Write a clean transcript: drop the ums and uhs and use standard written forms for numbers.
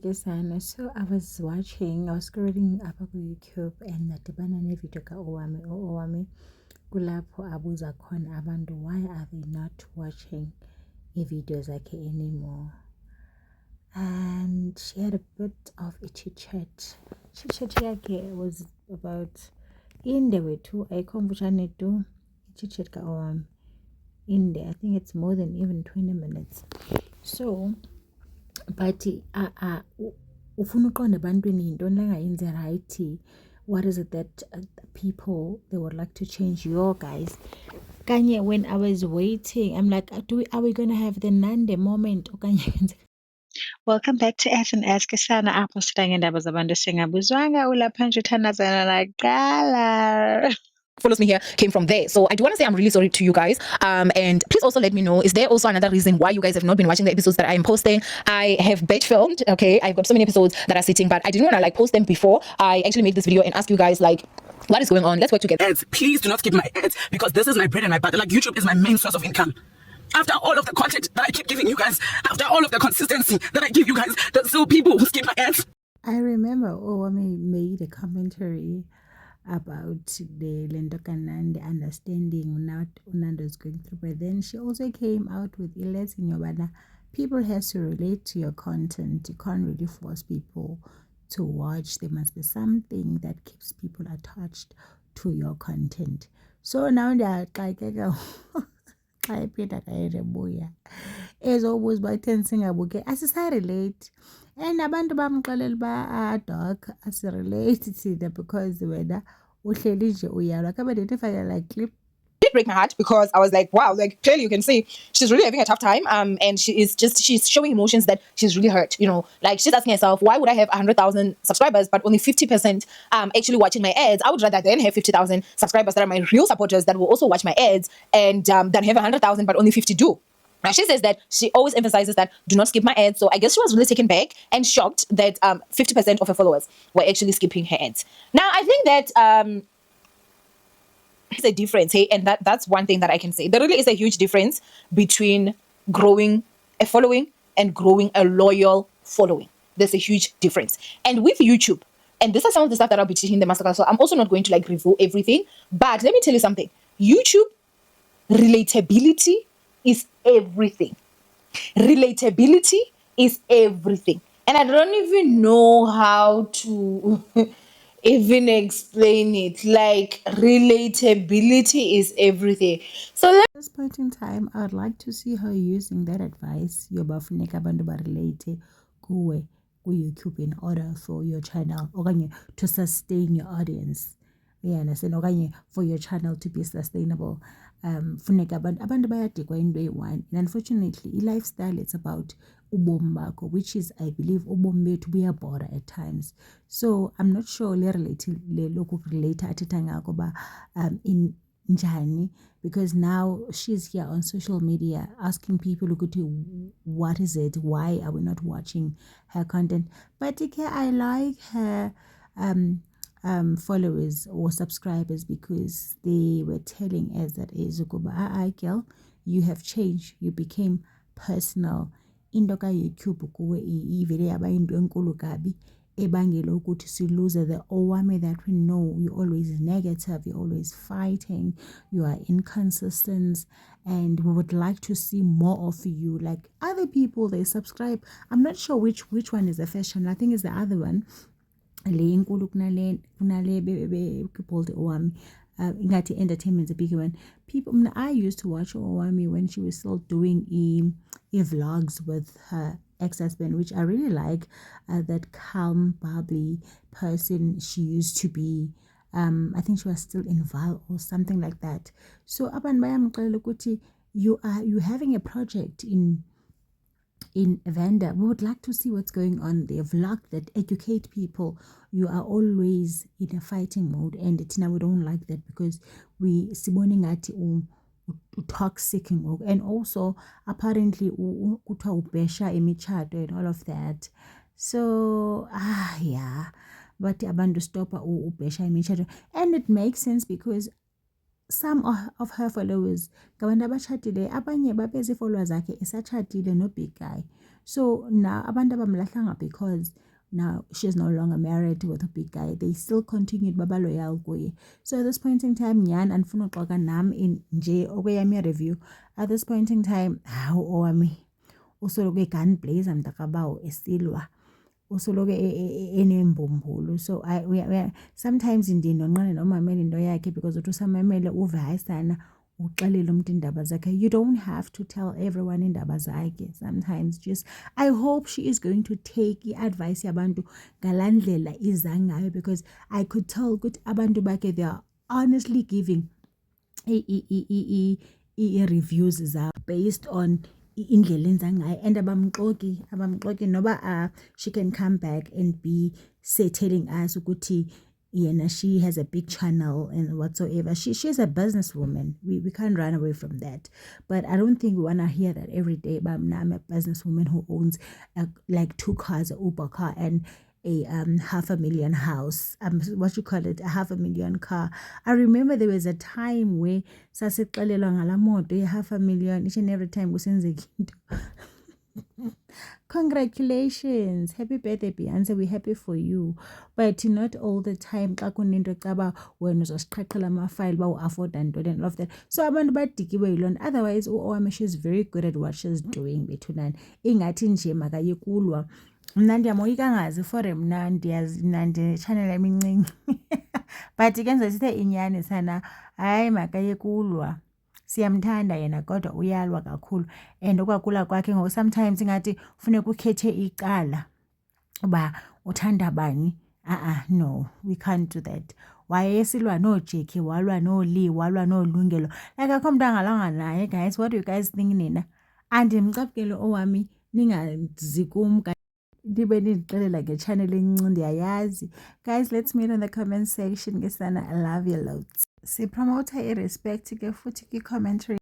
like Sana. So I was scrolling up on YouTube and nadibana nevideo ka-Owami kulapho abuza khona abantu why are they not watching i-videos zakhe anymore. And she had a bit of a chit-chat. Chit-chat yakhe was about inde wethu ayikho mfutshane tu i-chit-chat ka-Owami inde. I think it's more than even 20 minutes. So but ufuna uqonda ebantwini yintoni lengayenzi right. What is it that people they would like to change your guys? Kanye, when I was waiting, I'm like, are we gonna have the Nande moment? Welcome back to S&S Kasana apho sitla ngeendaba zabantu singabuzwanga ulapha nje uthandazana naqala. Follows me here came from there. So I do want to say I'm really sorry to you guys. And please also let me know, is there also another reason why you guys have not been watching the episodes that I am posting? I have batch filmed, okay? I've got so many episodes that are sitting, but I didn't want to post them before I actually made this video and ask you guys what is going on? Let's work together. Ads, please do not skip my ads because this is my bread and my butter. YouTube is my main source of income. After all of the content that I keep giving you guys, after all of the consistency that I give you guys, there's still people who skip my ads. I remember Owami made a commentary about the Lendokanande understanding what Unando is going through, but then she also came out with Ilet in Yobana. People has to relate to your content. You can't really force people to watch. There must be something that keeps people attached to your content. So now they are like ezobuza batheni singabuke asisarelate and abantu bamxelela uba doc asirelate thina because wena uhleli nje uyalwa kabe ndifake like clip. It did break my heart because I was like, wow, clearly you can see she's really having a tough time. And she's showing emotions that she's really hurt. She's asking herself, why would I have 100,000 subscribers but only 50% actually watching my ads? I would rather then have 50,000 subscribers that are my real supporters that will also watch my ads and than have 100,000 but only 50 do. Now, she says that she always emphasizes that do not skip my ads. So I guess she was really taken back and shocked that 50% of her followers were actually skipping her ads. Now, I think that there's a difference, hey, and that's one thing that I can say. There really is a huge difference between growing a following and growing a loyal following. There's a huge difference. And with YouTube, and this is some of the stuff that I'll be teaching the masterclass, so I'm also not going to review everything, but let me tell you something. YouTube relatability is everything. Relatability is everything. And I don't even know how to even explain it. Relatability is everything. So at this point in time, I would like to see her using that advice yobafuneka abantu barelate kuwe ku-YouTube in order for your channel okanye to sustain your audience. Okanye for your channel to be sustainable. Funeka abantu bayadikwa into eyi-one, and unfortunately i-lifestyle it's about ubomi bakho, which is I believe ubomi bethu buyabhora at times. So I'm not sure le lokhu relate athetha ngako ba in njani, because now she's here on social media asking people ukuthi what is it, why are we not watching her content. But okay, I like her followers or subscribers because they were telling us that girl, you have changed, you became personal. Into ka-YouTube kuwe ivele yaba into enkulu kabi ebangela ukuthi silose the Owami that we know. You're always negative, you're always fighting, you are inconsistent, and we would like to see more of you. Like other people, they subscribe. I'm not sure which one is the first channel. I think it's the other one. Le inkulu kunale called Owami. Ingati Entertainment, the bigger one. People, I used to watch Owami when she was still doing vlogs with her ex-husband, which I really like. That calm, bubbly person she used to be. I think she was still in Val or something like that. So abantu bayamxelela ukuthi you having a project in Venda. We would like to see what's going on there. Vlog that educate people. You are always in a fighting mode, and Tina, we don't like that because we sibone ngathi toxic, and also apparently kuthiwa ubhesha imitshato and all of that. So yeah, but abantu stop ubhesha imitshato, and it makes sense because some of her followers ngabantu abatshadile, abanye babezi followers zakhe esatshadile no big guy. So now abantu abamlahlanga because now she's no longer married with a big guy. They still continued baba loyal kuye. So at this point in time nyani andifuna uxoka nam in nje okweyami review. At this point in time hawu owami usoloko egun blazer mntakabawo esilwa usoloko enembumbulu. So sometimes ndinonqane nomamela into yakhe because uthi usamamele uve hayi sana uxelele umuntu indaba zakhe. You don't have to tell everyone indaba zakhe. Sometimes just I hope she is going to take advice yabantu ngalandlela iza ngayo, because I could tell ukuthi abantu bakhe they are honestly giving reviews zabo based on indlela enza ngayo, and abamxoki noba she can come back and be telling us ukuthi yena she has a big channel and whatsoever. She's a businesswoman. We can't run away from that. But I don't think we want to hear that every day. But I'm a businesswoman who owns like 2 cars, a Uber car and a $500,000 house. What you call it, a $500,000 car. I remember there was a time where sasixelelwa ngala moto $500,000 each and every time kusenzeka into. Congratulations, happy birthday Beyonce, we're happy for you, but not all the time xa kunento caba wena uzosiqhaqhela amafile bawu-afford and all of that. So abantu badikiwe yiloo nto. Otherwise uOwami, she's very good at what she's doing bethunani, ingathi nje makayekulwa. Mna ndiyamoyika ngazi for mna ndiyazi mna ndechannel yami incinci but kenza sithe inyani sana hayi makayekulwa. Siyamthanda yena kodwa uyalwa kakhulu, and okwakula kwakhe ngoku sometimes ngathi funeka ukhethe icala uba uthanda bani. No, we can't do that. Wayesilwa noJackie, walwa noLee, walwa noLungelo, like akho mntu angalwanga naye. Guys, what do you guys think nina? Andimcaphukele owami ningazi kum ndibe nindixelela ngechannel encinci ndiyayazi. Guys, let's meet in the comment section. Ngesana, I love you loads. Sipromoter irrespect ke futhi ki commentary